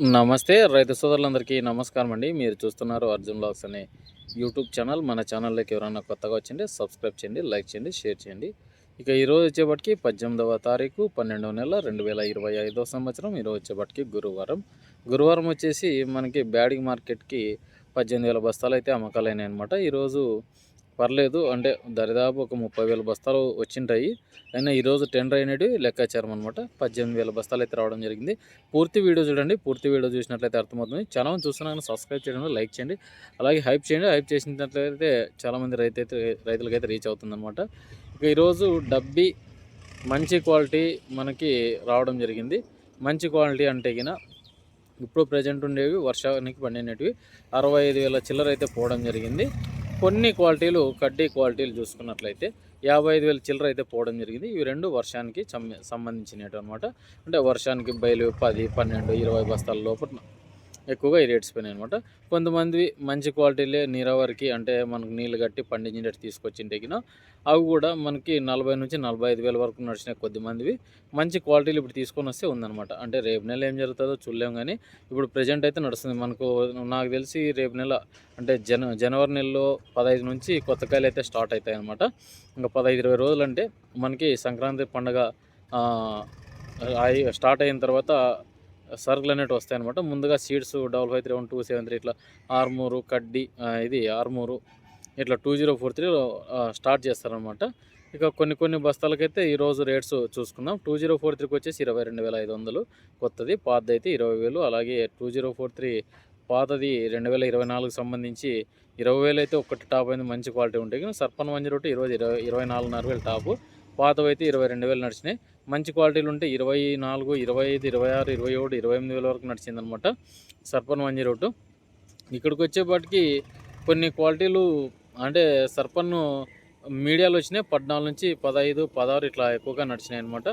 నమస్తే రైతు సోదరులందరికీ నమస్కారం అండి. మీరు చూస్తున్నారు అర్జున్ బ్లాగ్స్ అనే యూట్యూబ్ ఛానల్. మన ఛానల్లోకి ఎవరైనా కొత్తగా వచ్చింటే సబ్స్క్రైబ్ చేయండి, లైక్ చేయండి, షేర్ చేయండి. ఇక ఈరోజు వచ్చేపటికి 18వ తారీఖు 12వ నెల 2025 సంవత్సరం. ఈరోజు వచ్చేపటికి గురువారం వచ్చేసి మనకి బ్యాడిగి మార్కెట్కి 18,000 బస్తాలు అయితే అమ్మకాలైనాయి అనమాట. ఈరోజు పర్లేదు, అంటే దరిదాపు ఒక 30,000 బస్తాలు వచ్చింటాయి. అయినా ఈరోజు టెండర్ అయినవి లెక్కాచారం అనమాట. 18,000 బస్తాలు అయితే రావడం జరిగింది. పూర్తి వీడియో చూడండి. పూర్తి వీడియో చూసినట్లయితే అర్థమవుతుంది. చాలామంది చూస్తున్నాను, సబ్స్క్రైబ్ చేయడం, లైక్ చేయండి, అలాగే హైప్ చేయండి. హైప్ చేసినట్లయితే చాలామంది రైతులకైతే రీచ్ అవుతుందన్నమాట. ఇక ఈరోజు డబ్బీ మంచి క్వాలిటీ మనకి రావడం జరిగింది. మంచి క్వాలిటీ అంటే గిన ఇప్పుడు ప్రజెంట్ ఉండేవి వర్షానికి పండినవి 65,000 చిల్లర అయితే పోవడం జరిగింది. కొన్ని క్వాలిటీలు కడ్డీ క్వాలిటీలు చూసుకున్నట్లయితే 55,000 చిల్లర అయితే పోవడం జరిగింది. ఇవి రెండు వర్షానికి సంబంధించినవి అనమాట. అంటే వర్షానికి బయలు 10, 12, 20 బస్తాల లోపల ఎక్కువగా ఈ రేట్స్ పోయినాయి అనమాట. కొంతమంది మంచి క్వాలిటీలే నీరావరికి, అంటే మనకు నీళ్ళు కట్టి పండించేటట్టు తీసుకొచ్చింటేకిన అవి కూడా మనకి 40 నుంచి 45,000 వరకు నడిచినాయి. కొద్దిమందివి మంచి క్వాలిటీలు ఇప్పుడు తీసుకొని వస్తే ఉందన్నమాట. అంటే రేపు నెల ఏం జరుగుతుందో చూడలేం, కానీ ఇప్పుడు ప్రజెంట్ అయితే నడుస్తుంది మనకు. నాకు తెలిసి రేపు నెల అంటే జనవరి నెలలో 15 నుంచి కొత్త కాయలు అయితే స్టార్ట్ అవుతాయి అనమాట. ఇంకా 15-20 రోజులు అంటే మనకి సంక్రాంతి పండుగ స్టార్ట్ అయిన తర్వాత సరుకులు అనేవి వస్తాయి అనమాట. ముందుగా సీడ్స్ 5531, 273 ఇట్లా ఆర్మూరు కడ్డీ, ఇది ఆర్మూరు ఇట్లా 2043 స్టార్ట్ చేస్తారనమాట. ఇక కొన్ని బస్తాలకైతే ఈరోజు రేట్స్ చూసుకుందాం. 2043కి వచ్చేసి 22,500 కొత్తది, పాతది అయితే 20,000. అలాగే 2043 పాతది 2024 సంబంధించి 20,000 అయితే ఒకటి టాప్ అయింది, మంచి క్వాలిటీ ఉంటాయి. కానీ సర్పన్ 1 ఈరోజు 24,500 టాపు, పాతవి అయితే 22,000 నడిచినాయి. మంచి క్వాలిటీలు ఉంటే 24, 25, 26, 27, 28,000 వరకు నడిచిందనమాట సర్పన్ 102. ఇక్కడికి వచ్చేపాటికి కొన్ని క్వాలిటీలు అంటే సర్పన్ను మీడియాలో వచ్చినాయి 14 నుంచి 15, 16 ఇట్లా ఎక్కువగా నడిచినాయి అనమాట.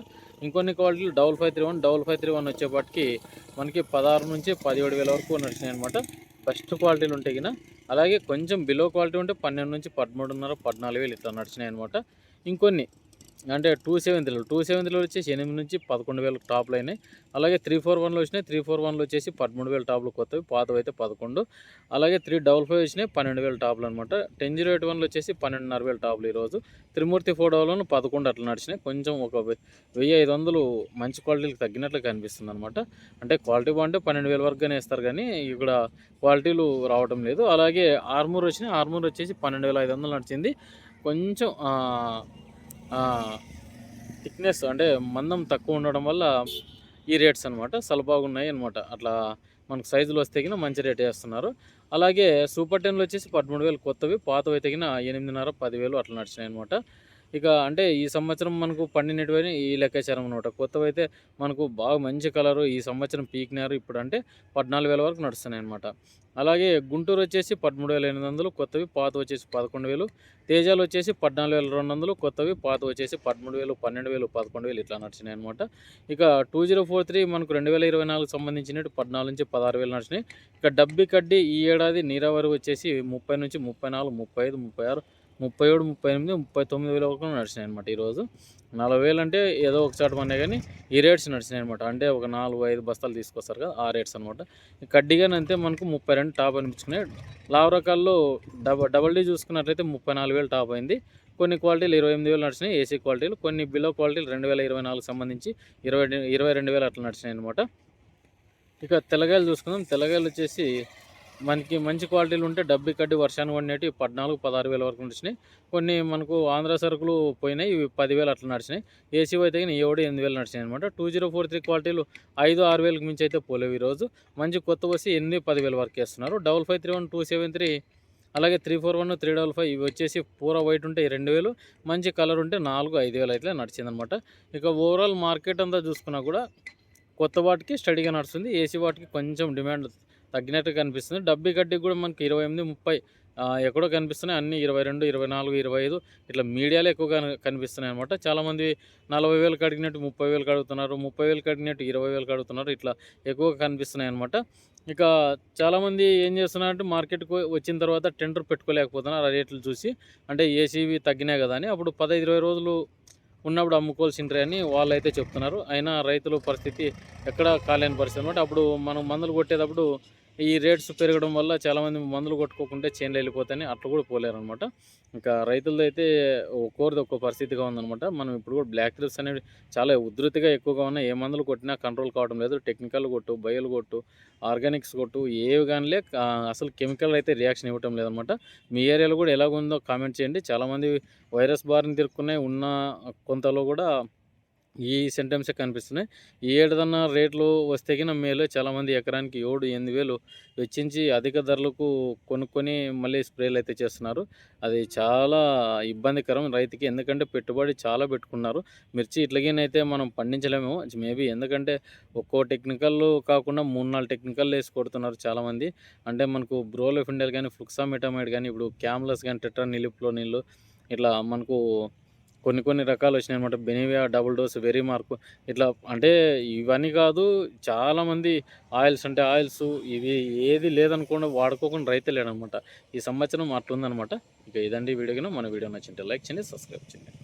ఇంకొన్ని క్వాలిటీలు 5531 వచ్చేపాటికి మనకి 16 నుంచి 17,000 వరకు నడిచినాయి అనమాట. ఫస్ట్ క్వాలిటీలు ఉంటాయి కినా. అలాగే కొంచెం బిలో క్వాలిటీ ఉంటే 12 నుంచి 13,500, 14,000 ఇట్లా నడిచినాయి అనమాట. ఇంకొన్ని అంటే 270లో వచ్చేసి 8 నుంచి 11,000 టాప్లు అయినాయి. అలాగే 341లో వచ్చినాయి. 341లో వచ్చేసి 13,000 టాప్లు కొత్తవి, పాతవి అయితే 11. అలాగే 355 వచ్చినాయి 12,000 టాప్లు అనమాట. 10,081లో వచ్చేసి 12,500 టాప్లు ఈరోజు. త్రిమూర్తి 400 11 అట్లా నడిచినాయి. కొంచెం ఒక 1,500 మంచి క్వాలిటీకి తగ్గినట్లు కనిపిస్తుంది అనమాట. అంటే క్వాలిటీ బాగుంటే 12,000 వరకుగానే ఇస్తారు, కానీ ఇక్కడ క్వాలిటీలు రావడం లేదు. అలాగే ఆర్మూర్ వచ్చినాయి. ఆర్మూర్ వచ్చేసి 12,500 నడిచింది. కొంచెం థిక్నెస్ అంటే మందం తక్కువ ఉండడం వల్ల ఈ రేట్స్ అనమాట సలబాగున్నాయి అనమాట. అట్లా మనకు సైజులు వస్తే కినా మంచి రేట్ వేస్తున్నారు. అలాగే సూపర్ 10లో వచ్చేసి 13,000 కొత్తవి, పాతవి అయితే కినా 8,500, 10,000 అట్లా నడిచినాయి అనమాట. ఇక అంటే ఈ సంవత్సరం మనకు పండినటువని ఈ లెక్కాచారం అనమాట. కొత్తవి అయితే మనకు బాగా మంచి కలరు ఈ సంవత్సరం పీకినారు. ఇప్పుడు అంటే 14,000 వరకు నడుస్తున్నాయి అనమాట. అలాగే గుంటూరు వచ్చేసి 13,800 కొత్తవి, పాత వచ్చేసి 11,000. తేజాలు వచ్చేసి 14,200 కొత్తవి, పాత వచ్చేసి 13,000, 12,000, 11,000 ఇట్లా నడిచినాయి అనమాట. ఇక 2043 మనకు 2024 సంబంధించినట్టు 14 నుంచి 16,000 నడిచినాయి. ఇక డబ్బీ కడ్డీ ఈ ఏడాది నీరావరి వచ్చేసి 30 నుంచి 34, 35, 36, 37, 38, 39,000 వరకు నడిచినాయి అనమాట. ఈరోజు 40,000 అంటే ఏదో ఒకసారి మనే, కానీ ఈ రేట్స్ నడిచినాయి అనమాట. అంటే ఒక 4-5 బస్తాలు తీసుకొస్తారు కదా, ఆ రేట్స్ అనమాట. కడ్డీగానే అంతే మనకు 32 టాప్ అనిపించుకున్నాయి. లావు రకాల్లో డబల్ డీ చూసుకున్నట్లయితే 34,000 టాప్ అయింది. కొన్ని క్వాలిటీలు 28,000 నడిచినాయి ఏసీ క్వాలిటీలు. కొన్ని బిలో క్వాలిటీలు 2024 సంబంధించి 22,000 అట్లా నడిచినాయి అనమాట. ఇక తెల్లగాయలు చూసుకుందాం. తెల్లగాయలు వచ్చేసి మనకి మంచి క్వాలిటీలు ఉంటే డబ్బీ కడ్డీ వర్షానికి పడినట్టు 14,000, 16,000 వరకు నడిచినాయి. కొన్ని మనకు ఆంధ్ర సరుకులు పోయినాయి, ఇవి 10,000 అట్లా నడిచినాయి. ఏసీ అయితే 8,000 నడిచినాయి అనమాట. 2043 క్వాలిటీలు 5-6,000 మించి అయితే పోలేవు ఈరోజు. మంచి కొత్త వచ్చి 8-10,000 వరకు వేస్తున్నారు. 5531, 273, అలాగే 341, 355 ఇవి వచ్చేసి పూరా వైట్ ఉంటే 2,000, మంచి కలర్ ఉంటే 4-5,000 అయితే నడిచిందనమాట. ఇక ఓవరాల్ మార్కెట్ అంతా చూసుకున్నా కూడా కొత్త వాటికి స్టడీగా నడుస్తుంది. ఏసీ వాటికి కొంచెం డిమాండ్ తగ్గినట్టు కనిపిస్తుంది. డబ్బీ గడ్డికి కూడా మనకి 28, 30 ఎక్కడో కనిపిస్తున్నాయి. అన్నీ 22, 24, 25 ఇట్లా మీడియాలో ఎక్కువగా కనిపిస్తున్నాయి అనమాట. చాలామంది 40,000 కడిగినట్టు 30,000 కడుగుతున్నారు, 30,000 కడిగినట్టు 20,000 కడుగుతున్నారు. ఇట్లా ఎక్కువగా కనిపిస్తున్నాయి అనమాట. ఇక చాలామంది ఏం చేస్తున్నారంటే మార్కెట్కి వచ్చిన తర్వాత టెండర్ పెట్టుకోలేకపోతున్నారు ఆ రేట్లు చూసి. అంటే ఏసీవి తగ్గినాయి కదా అని. అప్పుడు 15-20 రోజులు ఉన్నప్పుడు అమ్ముకోవాల్సిండ్రే అని వాళ్ళైతే చెప్తున్నారు. అయినా రైతుల పరిస్థితి ఎక్కడ కాలేని పరిస్థితి అనమాట. అప్పుడు మనం మందులు కొట్టేటప్పుడు ఈ రేట్స్ పెరగడం వల్ల చాలామంది మందులు కొట్టుకోకుంటే చేనులు వెళ్ళిపోతాయని అట్లా కూడా పోలేరనమాట. ఇంకా రైతులదైతే ఒక్కోరిది ఒక్కో పరిస్థితిగా ఉందనమాట. మనం ఇప్పుడు కూడా బ్లాక్ థ్రిప్స్ అనేవి చాలా ఉధృతిగా ఎక్కువగా ఉన్నాయి. ఏ మందులు కొట్టినా కంట్రోల్ కావడం లేదు. టెక్నికల్ కొట్టు, బయోలు కొట్టు, ఆర్గానిక్స్ కొట్టు ఏవి గానిలే అసలు కెమికల్ అయితే రియాక్షన్ ఇవ్వటం లేదనమాట. మీ ఏరియాలో కూడా ఎలాగుందో కామెంట్ చేయండి. చాలామంది వైరస్ బారిన తిరుక్కున్నాయి. ఉన్న కొంతలో కూడా ఈ సింటమ్సే కనిపిస్తున్నాయి. ఈ ఏడదన్నా రేట్లు వస్తే గిన మేలు. చాలామంది ఎకరానికి 7, 8,000 వెచ్చించి అధిక ధరలకు కొనుక్కొని మళ్ళీ స్ప్రేలయితే చేస్తున్నారు. అది చాలా ఇబ్బందికరం రైతుకి. ఎందుకంటే పెట్టుబడి చాలా పెట్టుకున్నారు. మిర్చి ఇట్లాగేనైతే మనం పండించలేమేమో మేబీ. ఎందుకంటే ఒక్కో టెక్నికల్ కాకుండా 3, 4 టెక్నికల్లేసి కొడుతున్నారు చాలామంది. అంటే మనకు బ్రోలోఫిండల్ గానీ, ఫ్లుక్సామిటమైడ్ గానీ, ఇప్పుడు క్యామ్లస్ గానీ, టెట్రానిలిప్రోనిల్ ఇట్లా మనకు కొన్ని రకాలొచ్చినాయనమాట. బెనివియా డబుల్ డోస్, వెరిమార్క్ ఇట్లా. అంటే ఇవన్నీ కాదు, చాలామంది ఆయిల్స్ అంటే ఆయిల్స్ ఇవి ఏది లేదనుకోండి వాడుకోకుండా రైతే లేడనమాట. ఈ సంవత్సరం అట్లుందనమాట. ఇక ఇదండి వీడియో. మన వీడియో నచ్చింటే లైక్ చేయండి, సబ్స్క్రైబ్ చేయండి.